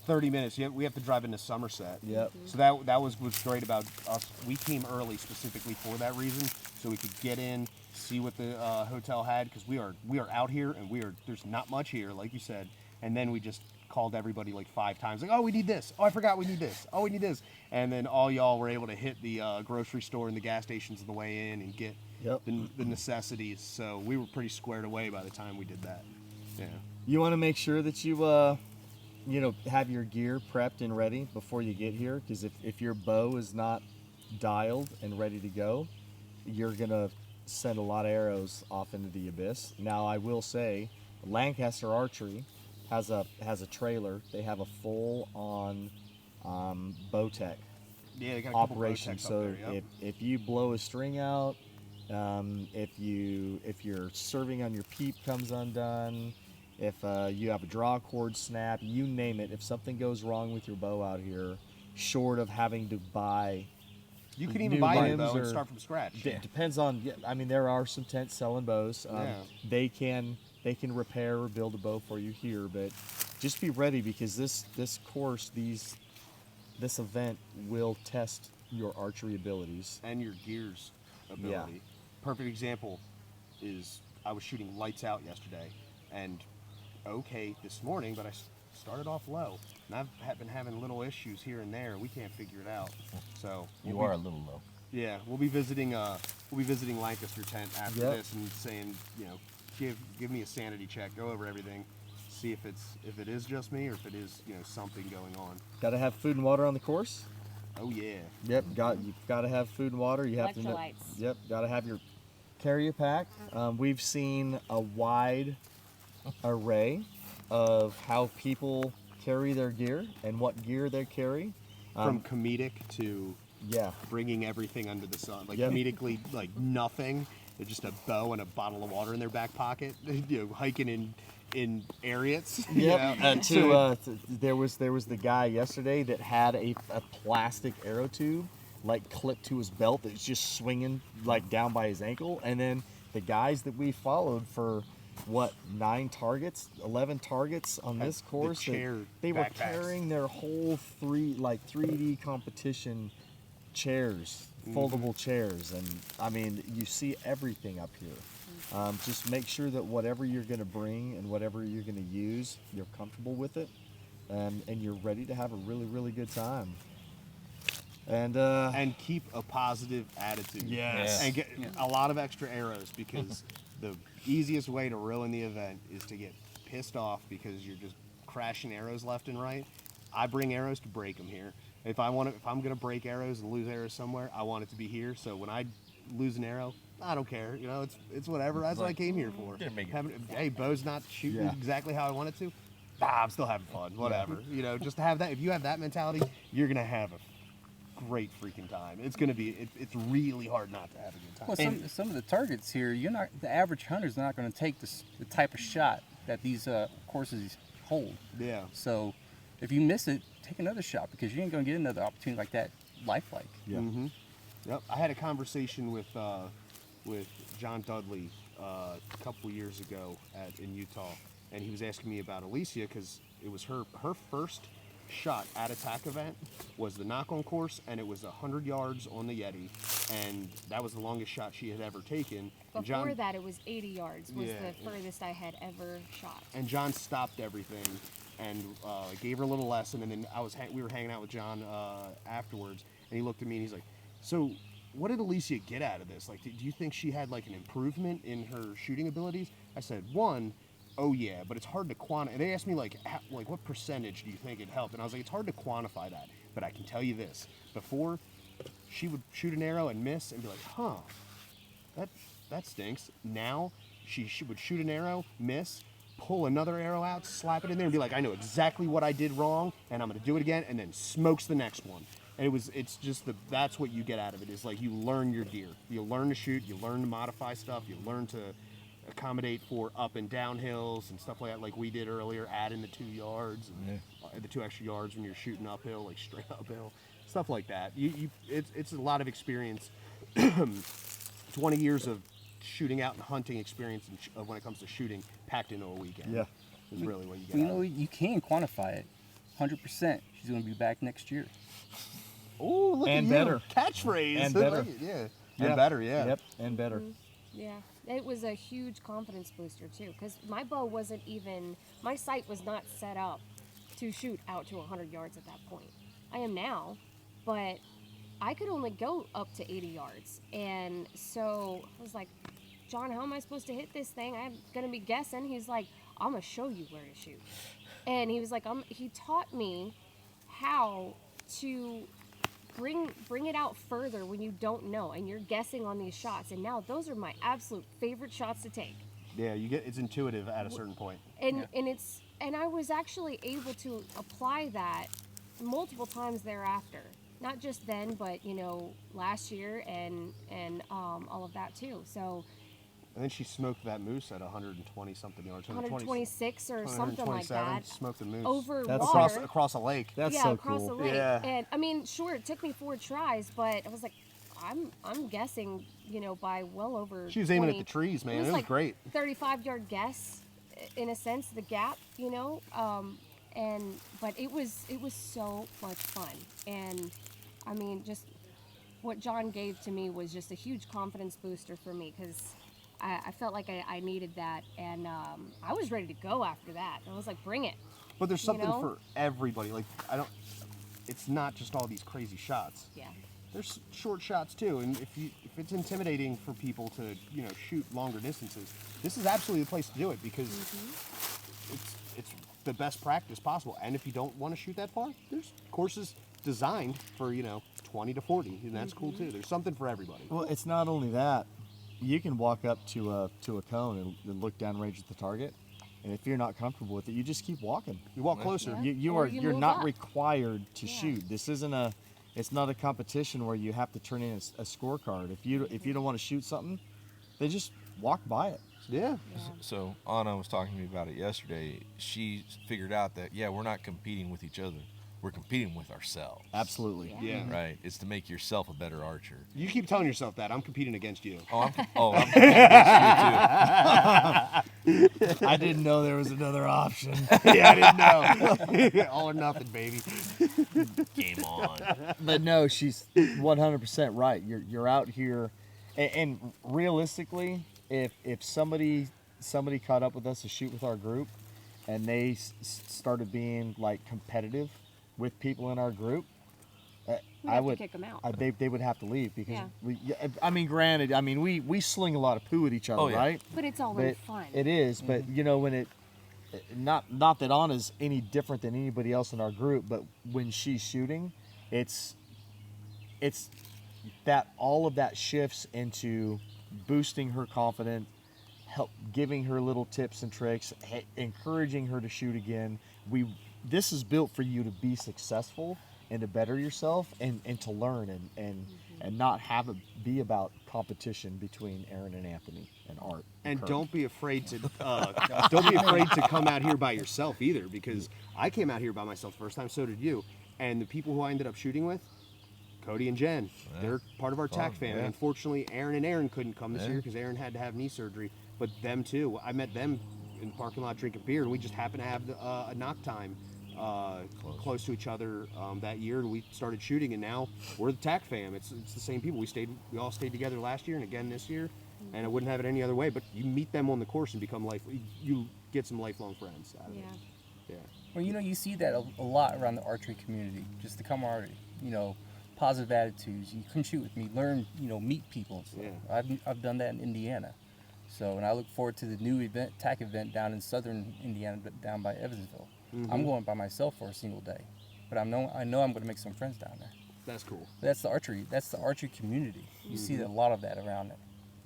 30 minutes. Yeah, we have to drive into Somerset. Yep. So that was what's great about us. We came early specifically for that reason, so we could get in, see what the hotel had, because we are out here and there's not much here, like you said. And then we just called everybody like 5 times, like, oh, we need this. Oh, I forgot we need this. Oh, we need this. And then all y'all were able to hit the grocery store and the gas stations on the way in and get the necessities. So we were pretty squared away by the time we did that. Yeah. You want to make sure that you have your gear prepped and ready before you get here, because if your bow is not dialed and ready to go, you're gonna send a lot of arrows off into the abyss. Now I will say, Lancaster Archery has a trailer. They have a full on bow tech Yeah, they got a couple operation. bow techs So up there, yep. if you blow a string out, if your serving on your peep comes undone, if you have a draw cord snap, you name it. If something goes wrong with your bow out here, short of having to buy, you can even new buy a limbs bow and or- start from scratch. depends on. I mean, there are some tents selling bows. They can repair or build a bow for you here, but just be ready, because this course, this event will test your archery abilities. And your gear's ability. Perfect example is I was shooting lights out yesterday, and this morning, but I started off low, and I've been having little issues here and there. We can't figure it out. So You are a little low. Yeah, we'll be visiting Lancaster tent after this and saying, give me a sanity check, go over everything, see if it is just me or if it is something going on. Got to have food and water on the course. Oh yeah. Yep, you've got to have food and water. You have to know. Electrolytes. Yep, got to have your carrier pack. We've seen a wide array of how people carry their gear and what gear they carry. From comedic to Yeah, bringing everything under the sun, like Yep. comedically, like nothing. They're just a bow and a bottle of water in their back pocket. Hiking in Ariats. yep. There was the guy yesterday that had a plastic arrow tube like clipped to his belt that's just swinging like down by his ankle, and then the guys that we followed for what, 9 targets, 11 targets on Had this the course. chair They were backpacks. carrying their whole 3D competition chairs, foldable chairs, and I mean, you see everything up here. Just make sure that whatever you're going to bring and whatever you're going to use, you're comfortable with it, and you're ready to have a really, really good time. And keep a positive attitude. Yes. And get a lot of extra arrows, because the easiest way to ruin the event is to get pissed off because you're just crashing arrows left and right. I bring arrows to break them here. If I'm gonna break arrows and lose arrows somewhere, I want it to be here. So when I lose an arrow, I don't care. You know, it's whatever. That's what I came here for. Hey, bow's not shooting exactly how I want it to. I'm still having fun. Whatever. You know, just to have that. If you have that mentality, you're gonna have a great freaking time. It's gonna be. It's really hard not to have a good time. Well, some of the targets here, the average hunter's not going to take the type of shot that these courses hold. Yeah. So if you miss it, take another shot, because you ain't going to get another opportunity like that lifelike. yeah. Mm-hmm. Yep. I had a conversation with John Dudley a couple years ago in Utah, and he was asking me about Alicia, because it was her first shot at a TAC event was the knock-on course, and it was 100 yards on the Yeti, and that was the longest shot she had ever taken. And Before that, it was 80 yards was Yeah, the furthest I had ever shot. And John stopped everything and gave her a little lesson, and then we were hanging out with John afterwards, and he looked at me and he's like, "So what did Alicia get out of this? Like, do you think she had like an improvement in her shooting abilities?" I said, "One, oh yeah, but it's hard to quantify." And they asked me like what percentage do you think it helped? And I was like, it's hard to quantify that, but I can tell you this: before, she would shoot an arrow and miss and be like, "Huh, that stinks." Now she would shoot an arrow, miss, pull another arrow out, slap it in there, and be like, "I know exactly what I did wrong, and I'm gonna do it again," and then smokes the next one. And it's just that's what you get out of it, is like you learn your gear. You learn to shoot, you learn to modify stuff, you learn to accommodate for up and down hills and stuff like that, like we did earlier, add in the 2 yards and the 2 extra yards when you're shooting uphill, like straight uphill, stuff like that. It's a lot of experience. 20 years of shooting out and hunting experience when it comes to shooting packed into a weekend. Yeah. Is really what you get. You know, you can quantify it. 100%. She's going to be back next year. Oh, look And at you. better. Catchphrase. And I better. like it, yeah. Yeah. And better, yeah. Yep, and better. Yeah, it was a huge confidence booster too, because my bow wasn't even, my sight was not set up to shoot out to 100 yards at that point. I am now, but I could only go up to 80 yards. And so I was like, "John, how am I supposed to hit this thing? I'm going to be guessing." He's like, "I'm going to show you where to shoot." And he was like, he taught me how to bring it out further when you don't know and you're guessing on these shots. And now those are my absolute favorite shots to take. Yeah, it's intuitive at a certain point. And and I was actually able to apply that multiple times thereafter. Not just then, but last year and all of that too. So And then she smoked that moose at 120 something yards. 126 or something like 127, that. Smoked the moose Over That's water. across a lake. That's yeah, so across cool. the lake. Yeah. And I mean, sure, it took me 4 tries, but I was like, I'm guessing, by well over. She was aiming 20. at the trees, man. It was, It was like great. 35-yard guess, in a sense, the gap, but it was so much fun. And I mean, just what John gave to me was just a huge confidence booster for me, because I felt like I needed that, and I was ready to go after that. I was like, bring it. But there's something for everybody. Like it's not just all these crazy shots. Yeah. There's short shots too, and if it's intimidating for people to shoot longer distances, this is absolutely the place to do it, because it's the best practice possible. And if you don't want to shoot that far, there's courses designed for 20 to 40, and that's cool too. There's something for everybody. Well, it's not only that. You can walk up to a cone and look downrange at the target, and if you're not comfortable with it, you just keep walking. You walk closer. Yeah. You're move not up. required to shoot. This isn't it's not a competition where you have to turn in a scorecard. If you don't want to shoot something, they just walk by it. Yeah. So Anna was talking to me about it yesterday. She figured out that we're not competing with each other. We're competing with ourselves. Absolutely. Yeah. Right. It's to make yourself a better archer. You keep telling yourself that. I'm competing against you. I'm competing against you too. I didn't know there was another option. Yeah, I didn't know. All or nothing, baby. Game on. But no, she's 100% right. You're out here, and realistically, if somebody caught up with us to shoot with our group, and they started being like competitive with people in our group, We'd I have to would kick 'em out. They would have to leave because Yeah. I mean, granted, I mean we sling a lot of poo at each other, Oh, yeah. right? But it's all in fun. It is, but you know when not that Anna's any different than anybody else in our group, but when she's shooting, it's that all of that shifts into boosting her confidence, giving her little tips and tricks, encouraging her to shoot again. This is built for you to be successful and to better yourself and to learn and not have it be about competition between Aaron and Anthony and Art. And Kurt. don't be afraid to come out here by yourself either, because I came out here by myself the first time. So did you. And the people who I ended up shooting with, Cody and Jen, they're part of our TAC family. yeah. Unfortunately, Aaron and Aaron couldn't come this year because Aaron had to have knee surgery. But them too. I met them in the parking lot drinking beer, and we just happened to have a knock time close to each other that year, and we started shooting. And now we're the TAC fam. It's the same people. We all stayed together last year and again this year, and I wouldn't have it any other way. But you meet them on the course and become you get some lifelong friends out of it. Yeah. Well, you know, you see that a lot around the archery community. Just the camaraderie, you know, positive attitudes. You come shoot with me, learn, you know, meet people. So Yeah. I've done that in Indiana. So, and I look forward to the new event, TAC event down in southern Indiana, down by Evansville. I'm going by myself for a single day, but I know I'm going to make some friends down there. That's cool. That's the archery community. You see a lot of that around it.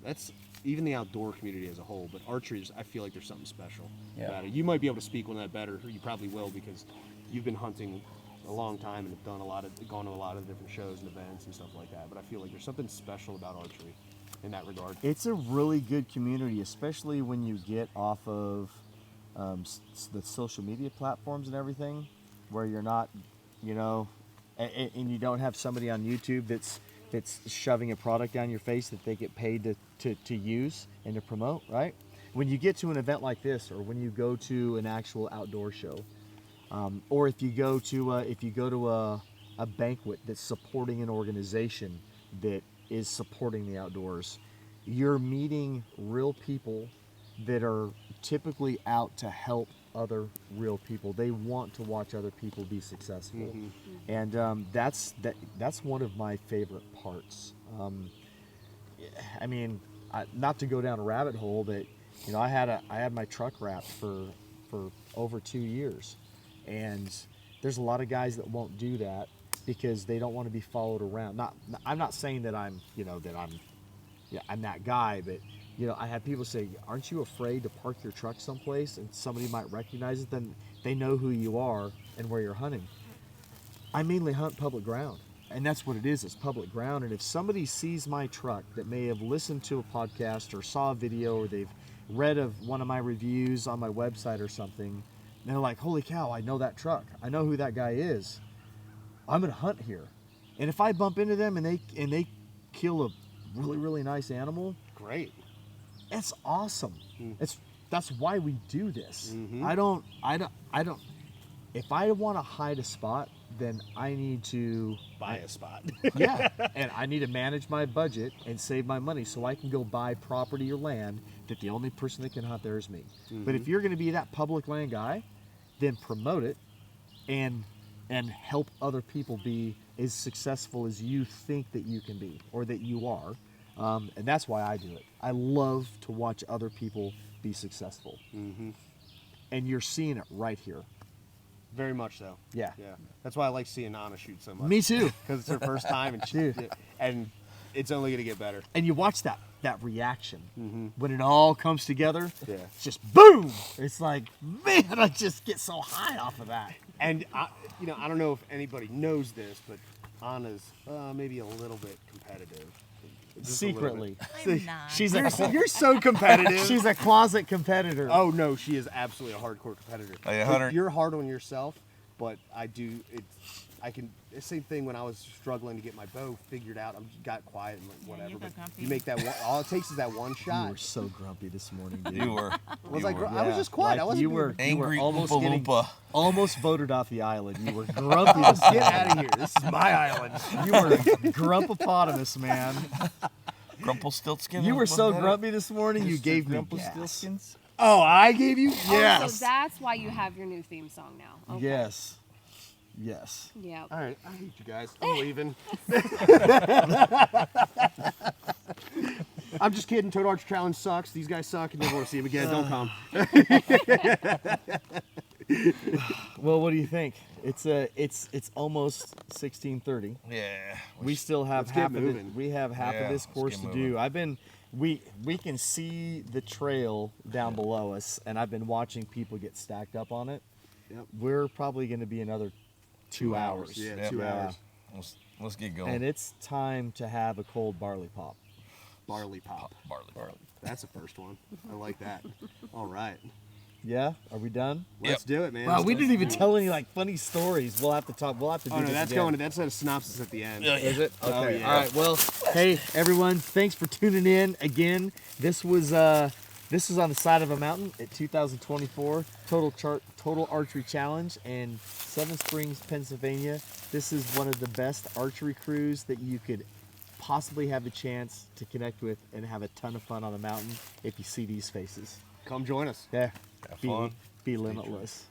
That's even the outdoor community as a whole, but archery, I feel like there's something special Yeah. about it. You might be able to speak on that better, or you probably will, because you've been hunting a long time and have gone to a lot of different shows and events and stuff like that. But I feel like there's something special about archery in that regard. It's a really good community, especially when you get off of the social media platforms and everything, where you're not, you know, and you don't have somebody on YouTube that's shoving a product down your face that they get paid to use and to promote, right? When you get to an event like this, or when you go to an actual outdoor show, or if you go to a banquet that's supporting an organization that is supporting the outdoors, you're meeting real people that are typically out to help other real people. They want to watch other people be successful, and that's one of my favorite parts. I mean, not to go down a rabbit hole, but you know, I had my truck wrapped for over 2 years, and there's a lot of guys that won't do that because they don't want to be followed around. I'm not saying that I'm that guy, but you know, I have people say, aren't you afraid to park your truck someplace and somebody might recognize it? Then they know who you are and where you're hunting. I mainly hunt public ground, and that's what it is. It's public ground, and if somebody sees my truck that may have listened to a podcast or saw a video, or they've read of one of my reviews on my website or something, and they're like, holy cow, I know that truck. I know who that guy is. I'm gonna hunt here. And if I bump into them and they kill a really, really nice animal, Great. that's awesome. That's why we do this. Mm-hmm. I don't. If I want to hide a spot, then I need to Buy a spot. yeah, and I need to manage my budget and save my money so I can go buy property or land that the only person that can hunt there is me. But if you're going to be that public land guy, then promote it and help other people be as successful as you think that you can be or that you are. And that's why I do it. I love to watch other people be successful. And you're seeing it right here. Very much so. Yeah. Yeah. That's why I like seeing Anna shoot so much. Me too. Because it's her first time, and it's only going to get better. And you watch that reaction when it all comes together. Yeah. It's just boom. It's like, man, I just get so high off of that. And I don't know if anybody knows this, but Anna's maybe a little bit competitive. Just a little Secretly. I'm not. She's You're so competitive. she's a closet competitor. Oh no, she is absolutely a hardcore competitor. Hey, Hunter. You're hard on yourself, but Same thing when I was struggling to get my bow figured out. I got quiet and like, Yeah, whatever. you got But grumpy. you make that one. All it takes is that one You shot. were so grumpy this morning, dude. You were. Was you I? were. I was Yeah, just quiet. like I wasn't you being- were Angry almost Oompa getting Loompa. almost voted off the island. You were grumpy. This Get out of here. This is my island. You were grumpopotamus, man. Grumpelstiltskin. You were was so that it? grumpy this morning. You Mr. gave me gas. Grumpelstiltskins? Oh, I gave you. Oh, so that's why you have your new theme song now. Okay. Yes. Yes. Yeah. All right, I hate you guys. I'm leaving. I'm just kidding. Total Archery Challenge sucks. These guys suck. You never want to see them again. Don't come. Well, what do you think? It's almost 16:30. Yeah. We still have Let's get half of it. moving. We have half Yeah, of this let's course get to moving. do. We can see the trail down below us, and I've been watching people get stacked up on it. Yep. We're probably going to be another 2 hours. Yeah, Yep. 2 hours. Let's get going. And it's time to have a cold barley pop. Barley pop. Barley. That's the first one. I like that. All right. Yeah, are we done? Let's do it, man. Wow, we didn't even tell any like funny stories. We'll have to talk. We'll have to do Oh no, this that's again. going. That's a synopsis at the end. Is it? Okay. Oh, yeah. All right. Well, hey everyone, thanks for tuning in again. This was on the side of a mountain at 2024 Total Archery Challenge in Seven Springs, Pennsylvania. This is one of the best archery crews that you could possibly have a chance to connect with and have a ton of fun on the mountain if you see these faces. Come join us. Yeah. Have fun. Be limitless.